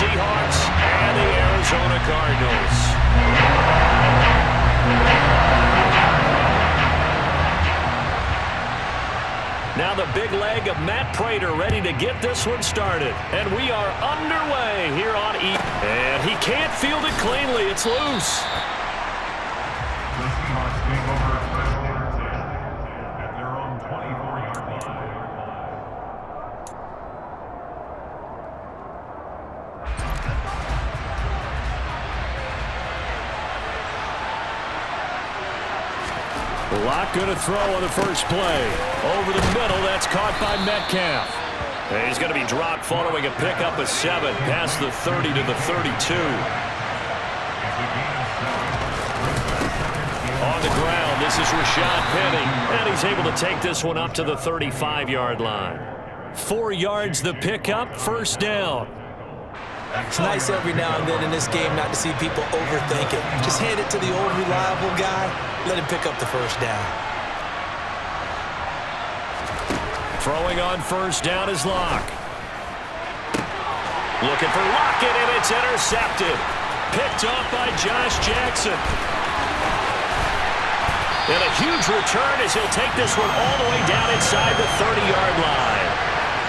Seahawks and the Arizona Cardinals. Now the big leg of Matt Prater ready to get this one started. And we are underway here on E. And he can't field it cleanly. It's loose. Locke going to throw on the first play. Over the middle, that's caught by Metcalf. And he's going to be dropped following a pickup of 7 past the 30 to the 32. On the ground, this is Rashad Penny. And he's able to take this one up to the 35-yard line. 4 yards the pickup, first down. It's nice every now and then in this game not to see people overthink it. Just hand it to the old reliable guy. Let him pick up the first down. Throwing on first down is Locke. Looking for Lockett, and it's intercepted. Picked off by Josh Jackson. And a huge return as he'll take this one all the way down inside the 30-yard line.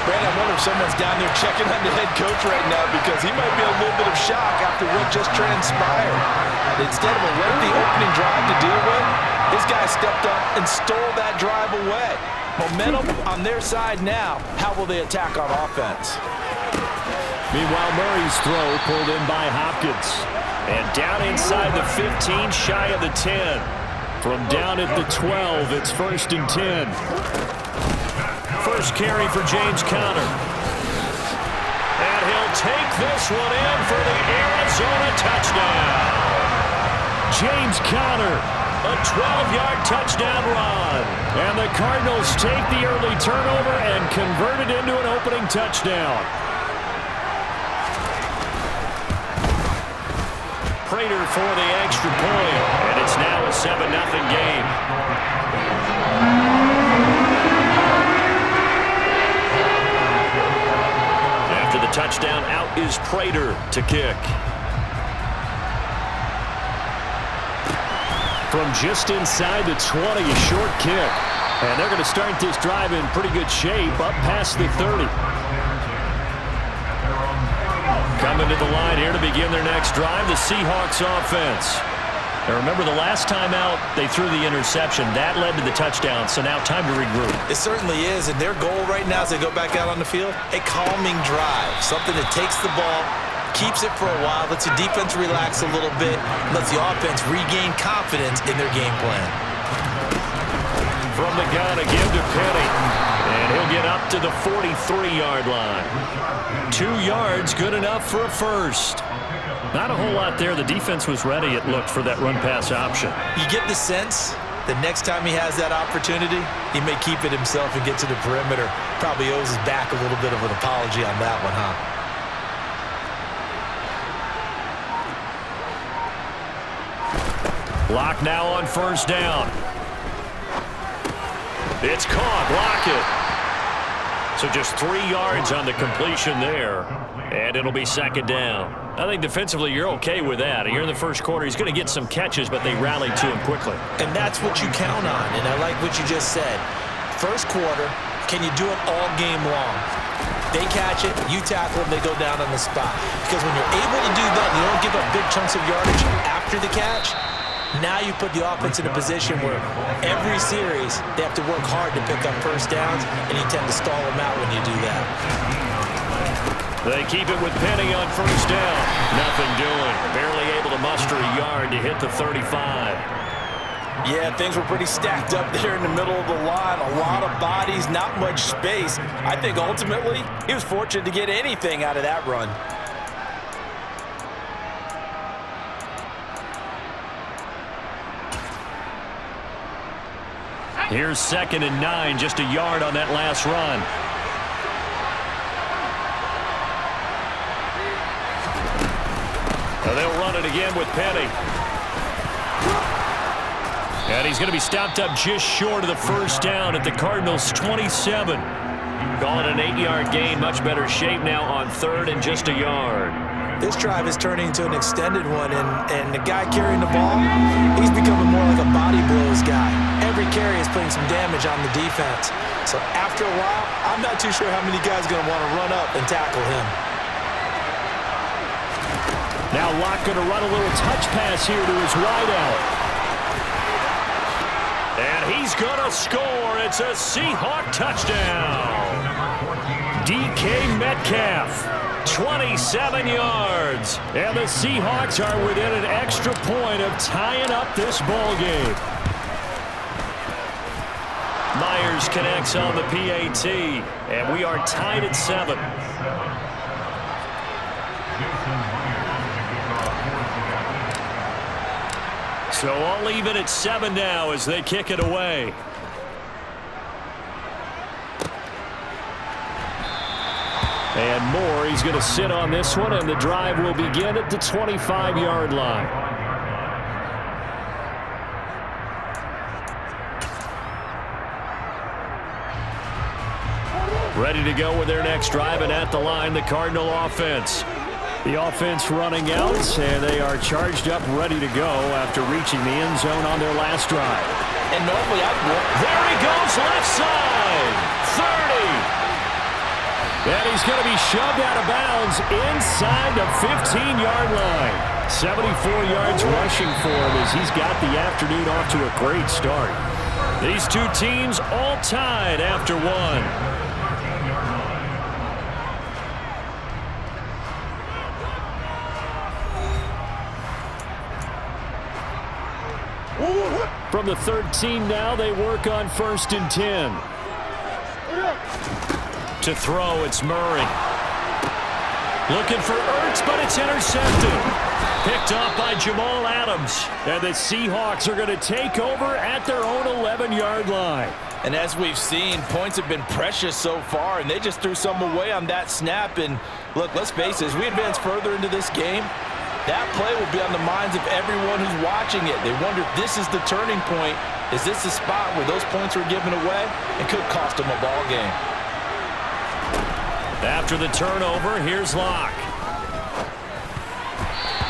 Brandon, I wonder if someone's down there checking on the head coach right now because he might be a little bit of shock after what just transpired. Instead of a lengthy opening drive to deal with, this guy stepped up and stole that drive away. Momentum on their side now. How will they attack on offense? Meanwhile, Murray's throw pulled in by Hopkins. And down inside the 15, shy of the 10. From down at the 12, it's 1st and 10. First carry for James Conner. And he'll take this one in for the Arizona touchdown. James Conner, a 12-yard touchdown run. And the Cardinals take the early turnover and convert it into an opening touchdown. Prater for the extra point. And it's now a 7-0 game. Touchdown, out is Prater to kick. From just inside the 20, a short kick. And they're going to start this drive in pretty good shape, up past the 30. Coming to the line here to begin their next drive, the Seahawks offense. Now remember, the last time out, they threw the interception. That led to the touchdown, so now time to regroup. It certainly is, and their goal right now as they go back out on the field, a calming drive. Something that takes the ball, keeps it for a while, lets the defense relax a little bit, lets the offense regain confidence in their game plan. From the gun again to Penny. And he'll get up to the 43-yard line. 2 yards, good enough for a first. Not a whole lot there. The defense was ready, it looked, for that run-pass option. You get the sense that next time he has that opportunity, he may keep it himself and get to the perimeter. Probably owes his back a little bit of an apology on that one, huh? Locke now on first down. It's caught. Lockett. So just 3 yards on the completion there. And it'll be 2nd down. I think defensively you're okay with that. You're in the first quarter. He's going to get some catches, but they rallied to him quickly. And that's what you count on. And I like what you just said. First quarter, can you do it all game long? They catch it, you tackle them, they go down on the spot. Because when you're able to do that, you don't give up big chunks of yardage after the catch. Now you put the offense in a position where every series they have to work hard to pick up first downs, and you tend to stall them out when you do that. They keep it with Penny on first down. Nothing doing. Barely able to muster a yard to hit the 35. Yeah, things were pretty stacked up there in the middle of the line. A lot of bodies, not much space. I think ultimately he was fortunate to get anything out of that run. Here's 2nd and 9, just a yard on that last run. Now they'll run it again with Penny. And he's going to be stopped up just short of the first down at the Cardinals' 27. Calling an 8-yard gain, much better shape now on 3rd and just a yard. This drive is turning into an extended one, and the guy carrying the ball, he's becoming more like a body blows guy. Every carry is putting some damage on the defense. So after a while, I'm not too sure how many guys are going to want to run up and tackle him. Now Locke going to run a little touch pass here to his wideout. And he's going to score. It's a Seahawk touchdown. DK Metcalf, 27 yards. And the Seahawks are within an extra point of tying up this ball game. Myers connects on the PAT, and we are tied at 7. So all even at 7 now as they kick it away. And Moore, he's going to sit on this one, and the drive will begin at the 25-yard line. Ready to go with their next drive, and at the line, the Cardinal offense. The offense running out, and they are charged up, ready to go after reaching the end zone on their last drive. And normally there he goes, left side, 30. And he's going to be shoved out of bounds inside the 15-yard line. 74 yards rushing for him as he's got the afternoon off to a great start. These two teams all tied after one. From the 13 now, they work on 1st and 10. To throw, it's Murray. Looking for Ertz, but it's intercepted. Picked up by Jamal Adams. And the Seahawks are going to take over at their own 11-yard line. And as we've seen, points have been precious so far, and they just threw some away on that snap. And look, let's face it, as we advance further into this game, that play will be on the minds of everyone who's watching it. They wonder if this is the turning point. Is this the spot where those points were given away? It could cost them a ball game. After the turnover, here's Locke.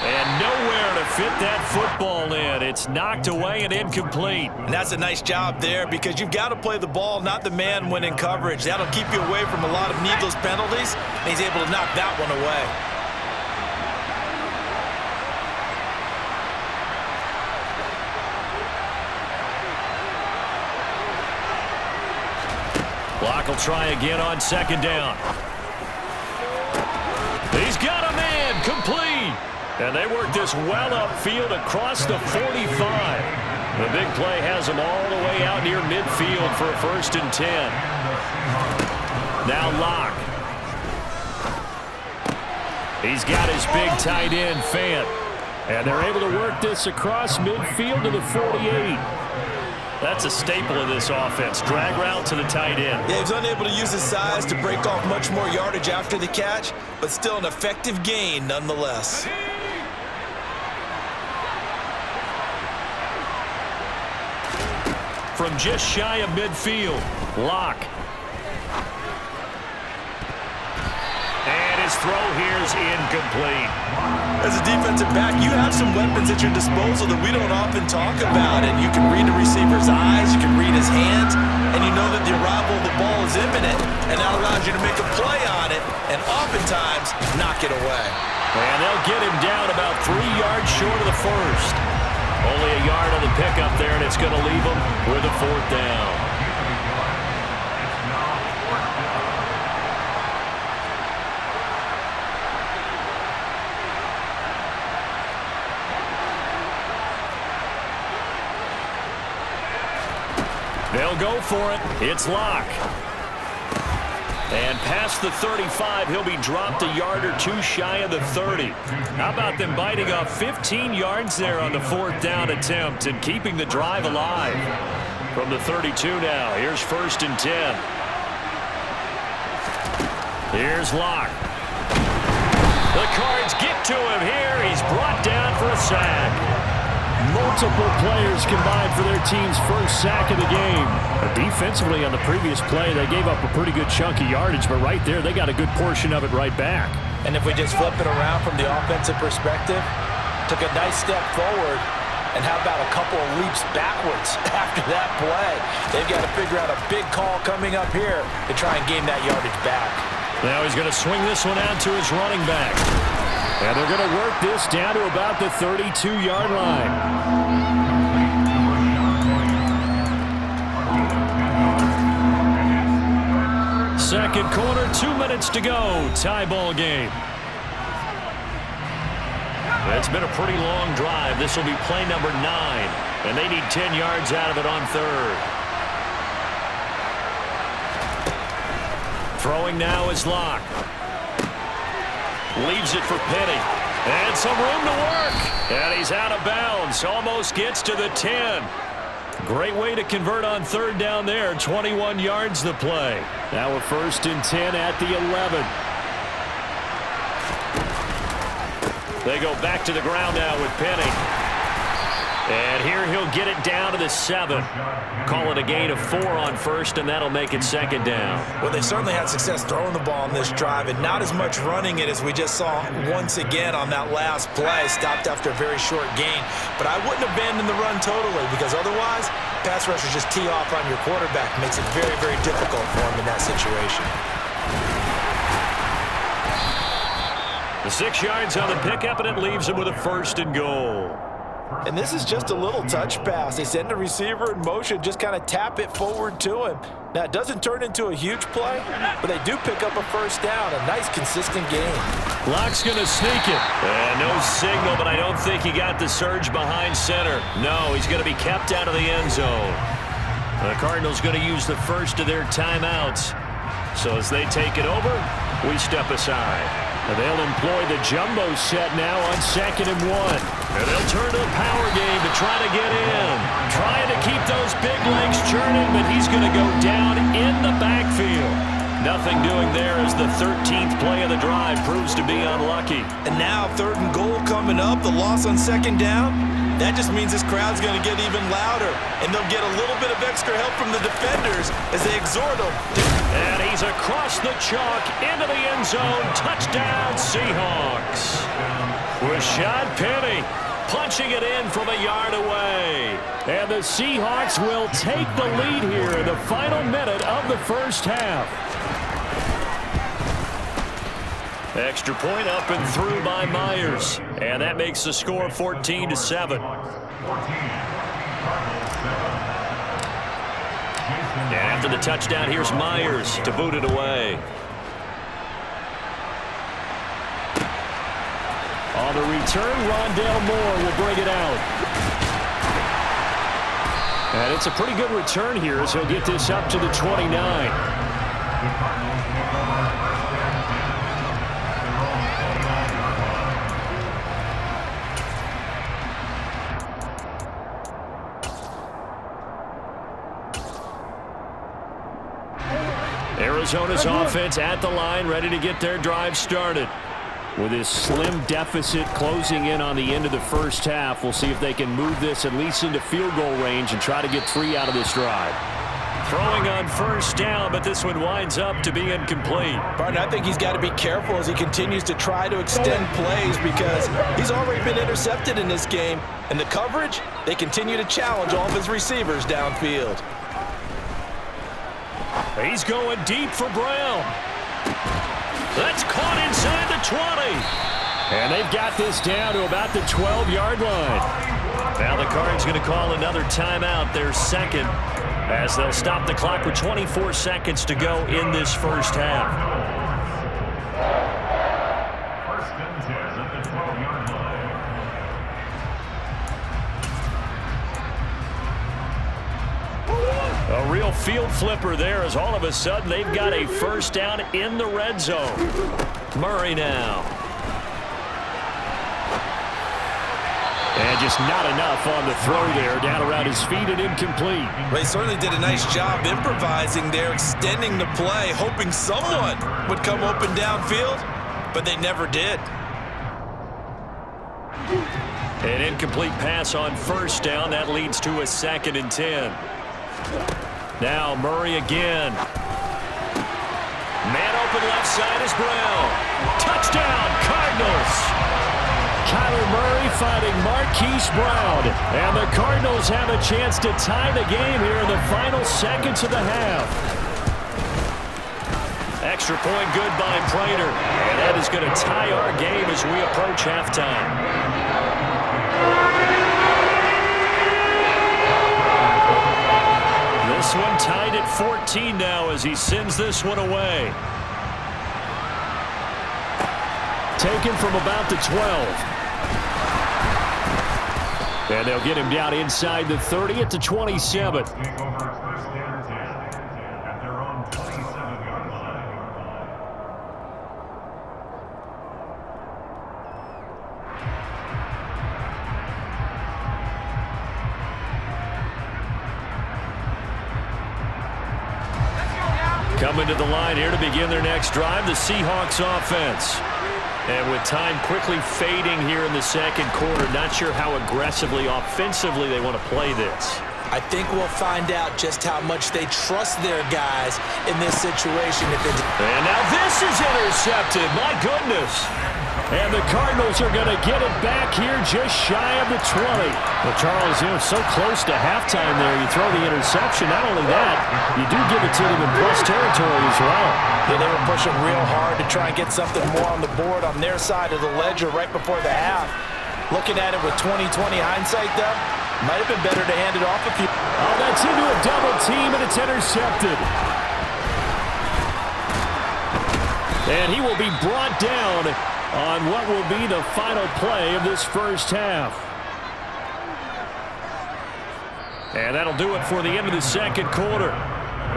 And nowhere to fit that football in. It's knocked away and incomplete. And that's a nice job there because you've got to play the ball, not the man when in coverage. That'll keep you away from a lot of needless penalties. And he's able to knock that one away. Locke will try again on 2nd down. He's got a man, complete. And they work this well upfield across the 45. The big play has them all the way out near midfield for a 1st and 10. Now Locke. He's got his big tight end, Fant. And they're able to work this across midfield to the 48. That's a staple of this offense. Drag route to the tight end. Yeah, he's unable to use his size to break off much more yardage after the catch, but still an effective gain nonetheless. From just shy of midfield, Locke. And his throw here is incomplete. As a defensive back, you have some weapons at your disposal that we don't often talk about. And you can read the receiver's eyes, you can read his hands, and you know that the arrival of the ball is imminent, and that allows you to make a play on it and oftentimes knock it away. And they'll get him down about 3 yards short of the first. Only a yard on the pickup there, and it's going to leave him with a 4th down. They'll go for it. It's Locke. And past the 35, he'll be dropped a yard or two shy of the 30. How about them biting off 15 yards there on the 4th down attempt and keeping the drive alive? From the 32 now, here's 1st and 10. Here's Locke. The Cards get to him here. He's brought down for a sack. Multiple players combined for their team's first sack of the game. But defensively on the previous play, they gave up a pretty good chunk of yardage, but right there, they got a good portion of it right back. And if we just flip it around from the offensive perspective, took a nice step forward, and how about a couple of leaps backwards after that play? They've got to figure out a big call coming up here to try and gain that yardage back. Now he's going to swing this one out to his running back. And they're going to work this down to about the 32-yard line. Second quarter, 2 minutes to go. Tie ball game. It's been a pretty long drive. This will be play number 9. And they need 10 yards out of it on third. Throwing now is Locke. Leaves it for Penny. And some room to work. And he's out of bounds. Almost gets to the 10. Great way to convert on third down there. 21 yards the play. Now a 1st and 10 at the 11. They go back to the ground now with Penny. And here he'll get it down to the 7. Call it a gain of 4 on first, and that'll make it second down. Well, they certainly had success throwing the ball on this drive, and not as much running it as we just saw once again on that last play. Stopped after a very short gain. But I wouldn't abandon the run totally, because otherwise, pass rushers just tee off on your quarterback. Makes it very, very difficult for him in that situation. The 6 yards on the pickup, and it leaves him with a 1st and goal. And this is just a little touch pass. They send the receiver in motion, just kind of tap it forward to him. Now, it doesn't turn into a huge play, but they do pick up a 1st down. A nice, consistent game. Locke's going to sneak it. And no signal, but I don't think he got the surge behind center. No, he's going to be kept out of the end zone. The Cardinals going to use the first of their timeouts. So as they take it over, we step aside. And they'll employ the jumbo set now on 2nd and 1. And they'll turn to the power game to try to get in. Trying to keep those big legs churning, but he's going to go down in the backfield. Nothing doing there as the 13th play of the drive proves to be unlucky. And now 3rd and goal coming up. The loss on 2nd down. That just means this crowd's going to get even louder. And they'll get a little bit of extra help from the defenders as they exhort them. And he's across the chalk into the end zone. Touchdown, Seahawks. Rashad Penny punching it in from a yard away. And the Seahawks will take the lead here in the final minute of the first half. Extra point up and through by Myers. And that makes the score 14-7. And after the touchdown, here's Myers to boot it away. On the return, Rondale Moore will bring it out. And it's a pretty good return here as he'll get this up to the 29. Arizona's offense at the line, ready to get their drive started. With this slim deficit closing in on the end of the first half, we'll see if they can move this at least into field goal range and try to get 3 out of this drive. Throwing on 1st down, but this one winds up to be incomplete. Partner, I think he's got to be careful as he continues to try to extend plays because he's already been intercepted in this game. And the coverage, they continue to challenge all of his receivers downfield. He's going deep for Brown. That's caught inside the 20. And they've got this down to about the 12-yard line. Now the Cards going to call another timeout, their 2nd, as they'll stop the clock with 24 seconds to go in this first half. 1st and 10 at the 12-yard line. A real field flipper there as all of a sudden they've got a 1st down in the red zone. Murray now. And just not enough on the throw there. Down around his feet and incomplete. Well, he certainly did a nice job improvising there, extending the play, hoping someone would come open downfield, but they never did. An incomplete pass on 1st down. That leads to a 2nd and 10. Now Murray again. Man open left side is Brown. Touchdown, Cardinals. Kyler Murray finding Marquise Brown. And the Cardinals have a chance to tie the game here in the final seconds of the half. Extra point good by Prater. And that is going to tie our game as we approach halftime. This one tied at 14 now as he sends this one away. Taken from about the 12. And they'll get him down inside the 30 at the 27. Coming to the line here to begin their next drive, the Seahawks offense. And with time quickly fading here in the second quarter, not sure how aggressively, offensively they want to play this. I think we'll find out just how much they trust their guys in this situation. And now this is intercepted. My goodness. And the Cardinals are going to get it back here just shy of the 20. Well, Charles, so close to halftime there. You throw the interception. Not only that, you do give it to them in plus territory as well. Yeah, they were pushing real hard to try and get something more on the board on their side of the ledger right before the half. Looking at it with 20/20 hindsight, though, might have been better to hand it off a few. Oh, that's into a double team, and it's intercepted. And he will be brought down on what will be the final play of this first half. And that'll do it for the end of the second quarter.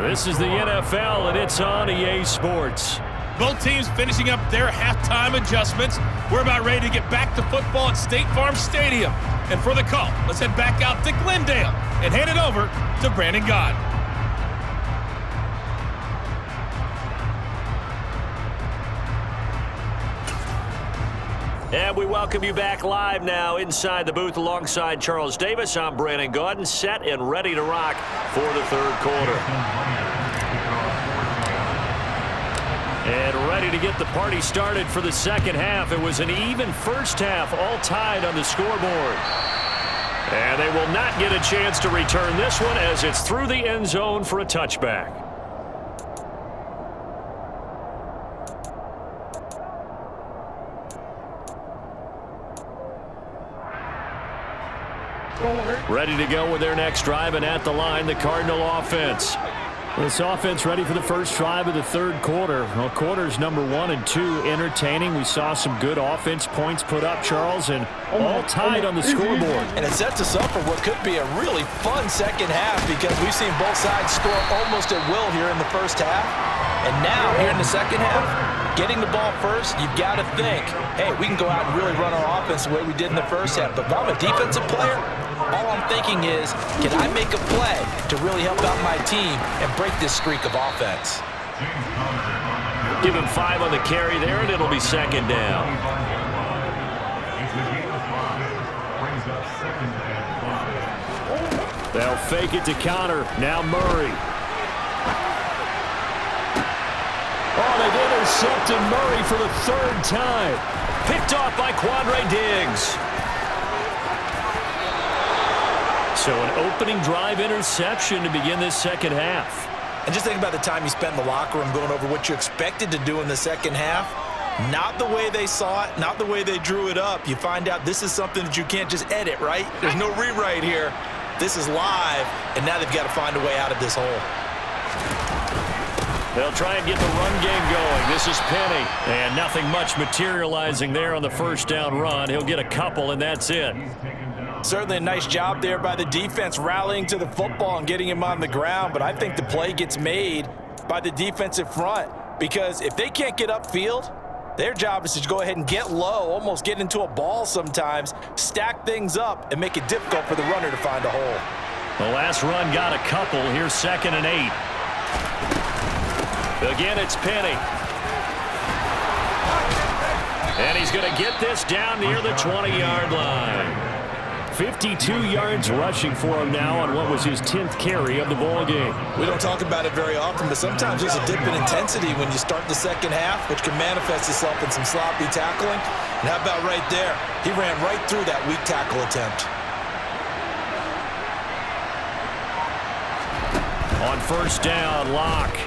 This is the NFL, and it's on EA Sports. Both teams finishing up their halftime adjustments. We're about ready to get back to football at State Farm Stadium. And for the call, let's head back out to Glendale and hand it over to Brandon Gott. And we welcome you back live now inside the booth alongside Charles Davis. I'm Brandon Gaudin, set and ready to rock for the third quarter. And ready to get the party started for the second half. It was an even first half, all tied on the scoreboard. And they will not get a chance to return this one as it's through the end zone for a touchback. Ready to go with their next drive, and at the line, the Cardinal offense. This offense ready for the first drive of the third quarter. Well, quarters number 1 and 2 entertaining. We saw some good offense points put up, Charles, and all tied on the scoreboard. And it sets us up for what could be a really fun second half because we've seen both sides score almost at will here in the first half. And now, here in the second half, getting the ball first, you've got to think, hey, we can go out and really run our offense the way we did in the first half. But if I'm a defensive player, all I'm thinking is, can I make a play to really help out my team and break this streak of offense? Give him 5 on the carry there, and it'll be second down. They'll fake it to counter. Now Murray. Oh, they've intercepted Murray for the third time. Picked off by Quandre Diggs. So an opening drive interception to begin this second half. And just think about the time you spent in the locker room going over what you expected to do in the second half. Not the way they saw it, not the way they drew it up. You find out this is something that you can't just edit, right? There's no rewrite here. This is live, and now they've got to find a way out of this hole. They'll try and get the run game going. This is Penny. And nothing much materializing there on the first down run. He'll get a couple, and that's it. Certainly a nice job there by the defense rallying to the football and getting him on the ground, but I think the play gets made by the defensive front because if they can't get upfield, their job is to go ahead and get low, almost get into a ball sometimes, stack things up, and make it difficult for the runner to find a hole. The last run got a couple. Here's 2nd and 8. Again, it's Penny. And he's going to get this down near the 20-yard line. 52 yards rushing for him now on what was his 10th carry of the ball game. We don't talk about it very often, but sometimes there's a dip in intensity when you start the second half, which can manifest itself in some sloppy tackling. And how about right there? He ran right through that weak tackle attempt. On first down, Locke.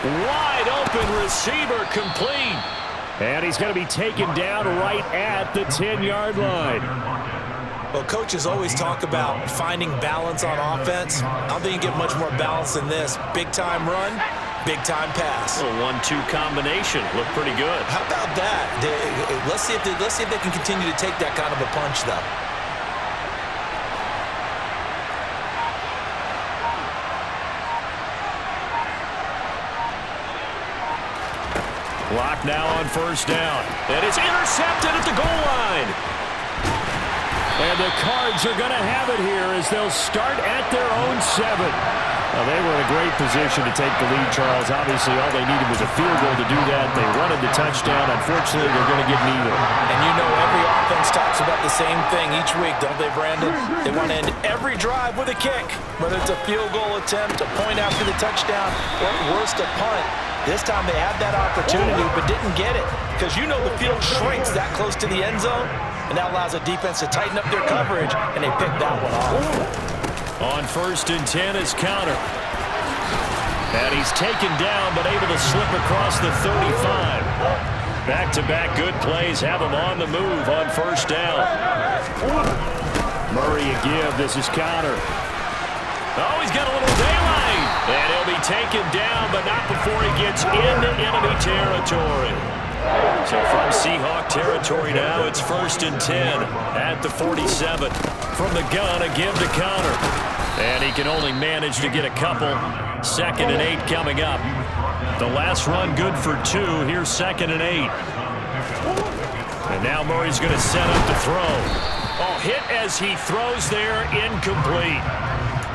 Wide open receiver, complete. And he's going to be taken down right at the 10-yard line. Well, coaches always talk about finding balance on offense. I don't think you get much more balance than this. Big-time run, big-time pass. A 1-2 combination. Looked pretty good. How about that? Let's see if they can continue to take that kind of a punch, though. Locke now on first down. And it's intercepted at the goal line. And the Cards are going to have it here as they'll start at their own 7. Now, they were in a great position to take the lead, Charles. Obviously, all they needed was a field goal to do that. They wanted the touchdown. Unfortunately, they're going to get neither. And you know every offense talks about the same thing each week, don't they, Brandon? They want to end every drive with a kick, whether it's a field goal attempt, a point after the touchdown, or worst, a punt. This time they had that opportunity but didn't get it because you know the field shrinks that close to the end zone, and that allows a defense to tighten up their coverage, and they picked that one off. On first and 10 is Counter. And he's taken down but able to slip across the 35. Back-to-back good plays have him on the move on first down. Murray a give. This is Counter. Oh, he's got a little daylight. And he'll be taken down, but not before he gets into enemy territory. So from Seahawk territory now, it's first and 10 at the 47. From the gun, a give to Counter. And he can only manage to get a couple. Second and 8 coming up. The last run good for 2. Here's second and 8. And now Murray's going to set up to throw. Oh, hit as he throws there, incomplete.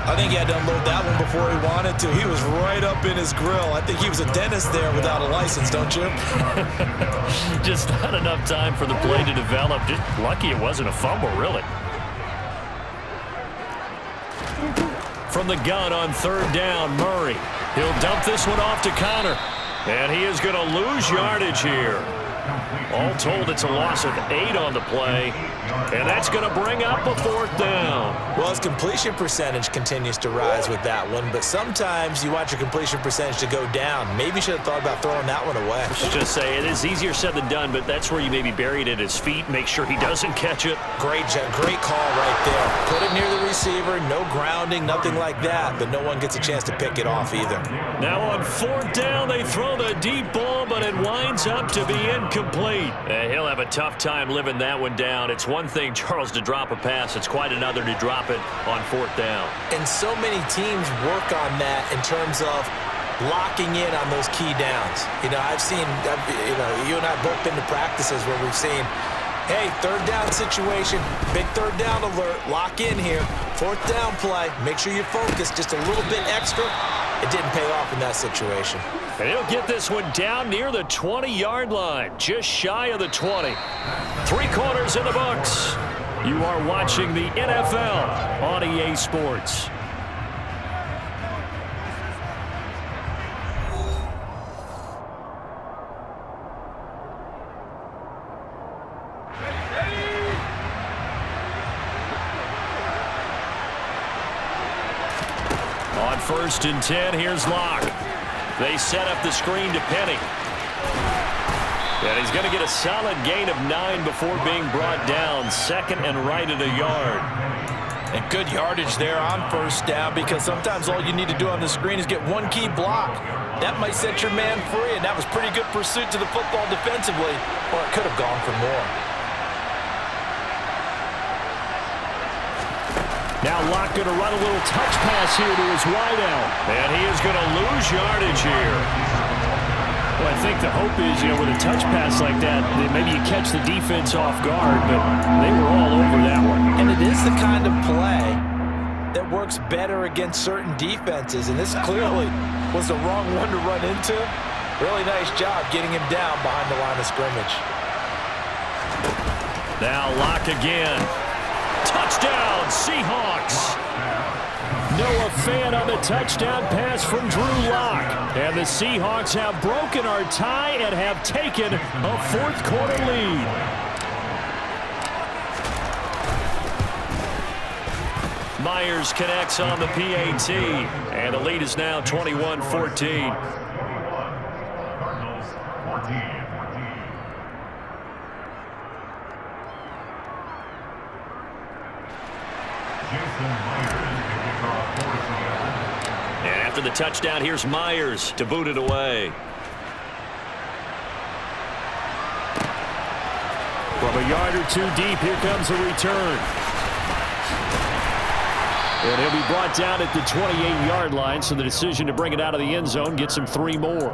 I think he had to unload that one before he wanted to. He was right up in his grill. I think he was a dentist there without a license, don't you? Just not enough time for the play to develop. Just lucky it wasn't a fumble, really. From the gun on third down, Murray. He'll dump this one off to Connor. And he is going to lose yardage here. All told, it's a loss of 8 on the play. And that's going to bring up a fourth down. Well, his completion percentage continues to rise with that one, but sometimes you want your completion percentage to go down. Maybe you should have thought about throwing that one away. I was just say, it is easier said than done, but that's where you maybe bury it at his feet, make sure he doesn't catch it. Great call right there. Put it near the receiver, no grounding, nothing like that, but no one gets a chance to pick it off either. Now on fourth down, they throw the deep ball, but it winds up to be incomplete. He'll have a tough time living that one down. It's one thing, Charles, to drop a pass. It's quite another to drop it on fourth down. And so many teams work on that in terms of locking in on those key downs. You know, you and I both been to practices where we've seen, hey, third down situation, big third down alert, lock in here. Fourth down play, make sure you focus just a little bit extra. It didn't pay off in that situation. And he'll get this one down near the 20-yard line, just shy of the 20. 3 quarters in the books. You are watching the NFL on EA Sports. On first and 10, here's Locke. They set up the screen to Penny. And he's going to get a solid gain of 9 before being brought down. Second and right at a yard. And good yardage there on first down, because sometimes all you need to do on the screen is get one key block. That might set your man free, and that was pretty good pursuit to the football defensively, or it could have gone for more. Now Locke going to run a little touch pass here to his wideout. And he is going to lose yardage here. Well, I think the hope is, with a touch pass like that, maybe you catch the defense off guard, but they were all over that one. And it is the kind of play that works better against certain defenses, and this clearly was the wrong one to run into. Really nice job getting him down behind the line of scrimmage. Now Lock again. Touchdown, Seahawks. Noah Fant on the touchdown pass from Drew Lock. And the Seahawks have broken our tie and have taken a fourth-quarter lead. Myers connects on the PAT, and the lead is now 21-14. And after the touchdown, here's Myers to boot it away. From a yard or two deep, here comes a return. And he'll be brought down at the 28-yard line, so the decision to bring it out of the end zone gets him 3 more.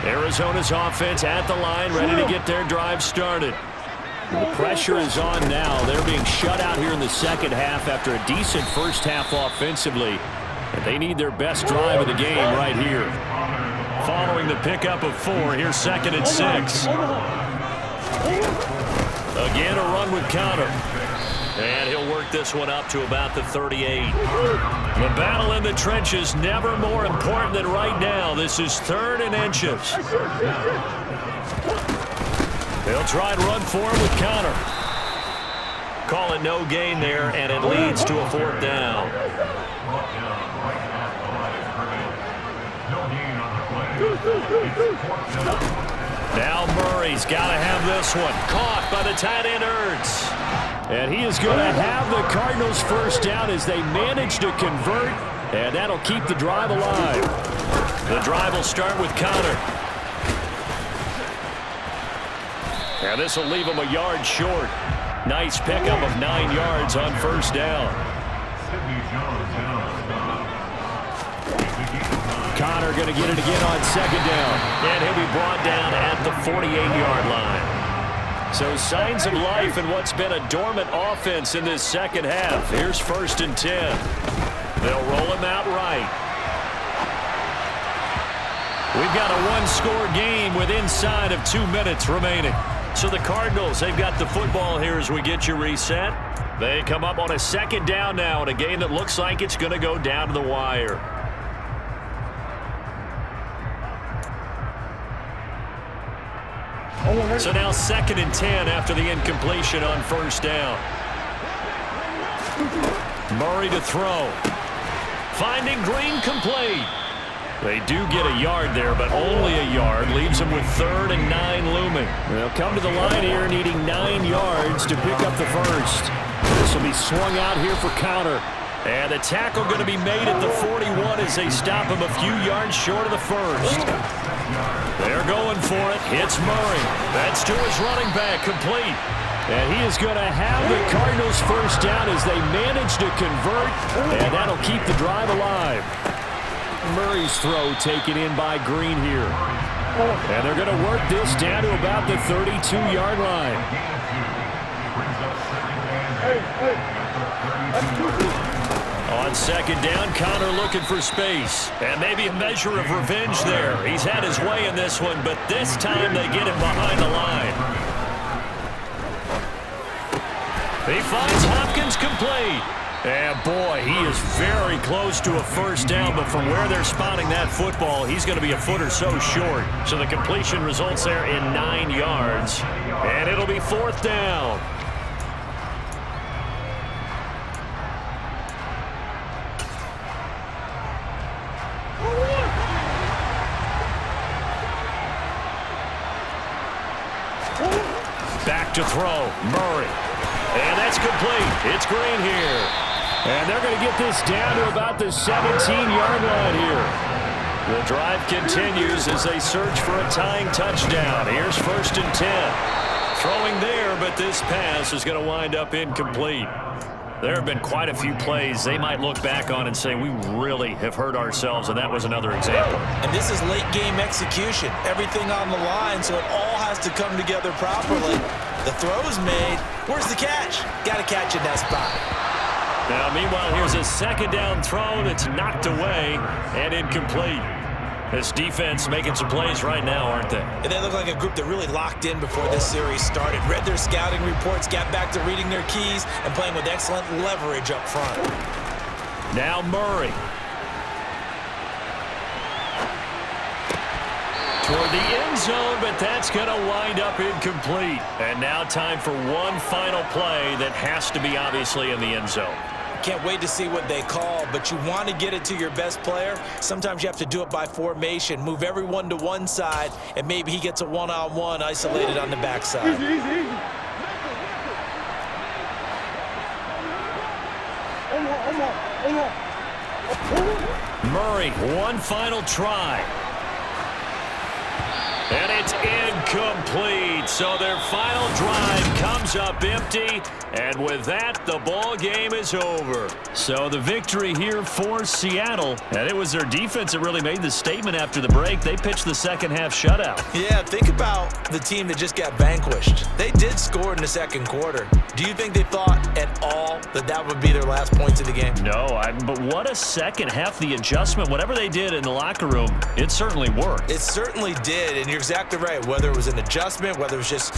Arizona's offense at the line, ready to get their drive started. The pressure is on now. They're being shut out here in the second half after a decent first half offensively. And they need their best drive of the game right here. Following the pickup of 4, here's 2nd and 6. Again, a run with counter. And he'll work this one up to about the 38. The battle in the trenches never more important than right now. This is 3rd and inches. They'll try and run for him with counter. Call it no gain there, and it leads to a 4th down. Now Murray's got to have this one. Caught by the tight end Ertz. And he is going to have the Cardinals first down as they manage to convert, and that'll keep the drive alive. The drive will start with Connor. And this will leave him a yard short. Nice pickup of 9 yards on first down. Connor going to get it again on 2nd down. And he'll be brought down at the 48-yard line. So signs of life in what's been a dormant offense in this second half. Here's 1st and 10. They'll roll him out right. We've got a 1-score game with inside of 2 minutes remaining. So the Cardinals, they've got the football here as we get you reset. They come up on a 2nd down now in a game that looks like it's going to go down to the wire. So now 2nd and 10 after the incompletion on first down. Murray to throw. Finding Green complete. They do get a yard there, but only a yard. Leaves them with 3rd and 9 looming. They'll come to the line here needing 9 yards to pick up the first. This will be swung out here for counter. And the tackle going to be made at the 41 as they stop him a few yards short of the first. They're going for it. Hits Murray. That's to his running back, complete. And he is going to have the Cardinals first down as they manage to convert, and that'll keep the drive alive. Murray's throw taken in by Green here. And they're going to work this down to about the 32-yard line. On 2nd down, Connor looking for space. And maybe a measure of revenge there. He's had his way in this one, but this time they get him behind the line. He finds Hopkins complete. And boy, he is very close to a first down, but from where they're spotting that football, he's going to be a foot or so short. So the completion results there in 9 yards. And it'll be 4th down. Back to throw, Murray. And that's complete. It's Green here. And they're going to get this down to about the 17-yard line here. The drive continues as they search for a tying touchdown. Here's 1st and 10. Throwing there, but this pass is going to wind up incomplete. There have been quite a few plays they might look back on and say, we really have hurt ourselves, and that was another example. And this is late game execution. Everything on the line, so it all has to come together properly. The throw's made. Where's the catch? Got to catch in that spot. Now, meanwhile, here's a second down throw that's knocked away and incomplete. This defense making some plays right now, aren't they? And they look like a group that really locked in before this series started. Read their scouting reports, got back to reading their keys, and playing with excellent leverage up front. Now Murray. Toward the end zone, but that's going to wind up incomplete. And now time for one final play that has to be obviously in the end zone. Can't wait to see what they call, but you want to get it to your best player. Sometimes you have to do it by formation. Move everyone to one side, and maybe he gets a one-on-one isolated on the backside. Murray, one final try. And it's incomplete. So their final drive comes up empty. And with that, the ball game is over. So the victory here for Seattle. And it was their defense that really made the statement after the break. They pitched the second half shutout. Yeah, think about the team that just got vanquished. They did score in the second quarter. Do you think they thought at all that that would be their last points of the game? No, but what a second half. The adjustment, whatever they did in the locker room, it certainly worked. It certainly did, and you're exactly right. Whether it was an adjustment, whether it was just